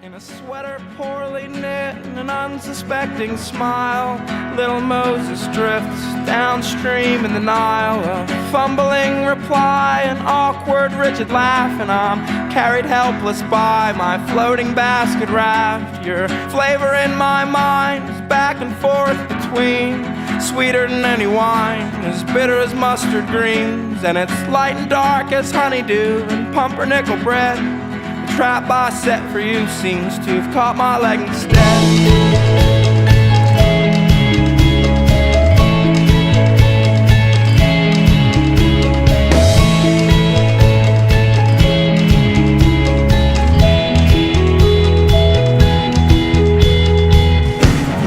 In a sweater poorly knit and an unsuspecting smile, little Moses drifts downstream in the Nile. A fumbling reply, an awkward rigid laugh, and I'm carried helpless by my floating basket raft. Your flavor in my mind is back and forth between sweeter than any wine, as bitter as mustard greens, and it's light and dark as honeydew and pumpernickel bread. The trap I set for you seems to have caught my leg instead.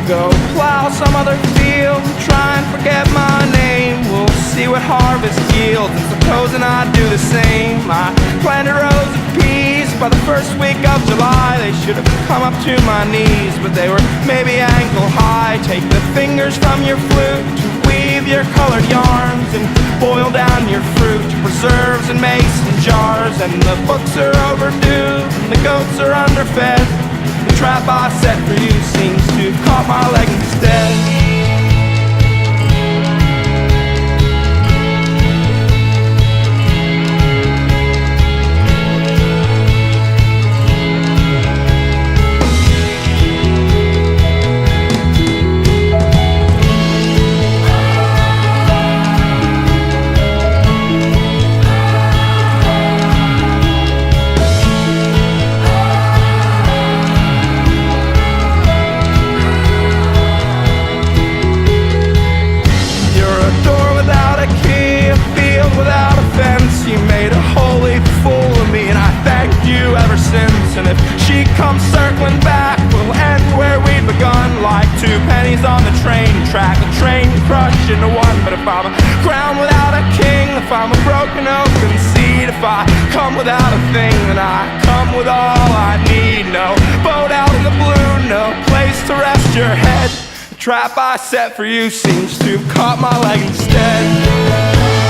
Go plow some other field and try and forget my name. We'll see what harvest yields, and supposing I do the same. I planted rows of peas. By the first week of July they should have come up to my knees, but they were maybe ankle high. Take the fingers from your flute to weave your colored yarns, and boil down your fruit to preserves in mason jars. And the books are overdue and the goats are underfed. The trap I set for you seems to have caught my leg instead. Without a fence, you made a holy fool of me, and I thanked you ever since. And if she comes circling back, we'll end where we'd begun, like two pennies on the train track, the train crushed into one. But if I'm a crown without a king, if I'm a broken open seed, if I come without a thing, then I come with all I need. No boat out in the blue, no place to rest your head. The trap I set for you seems to have caught my leg instead.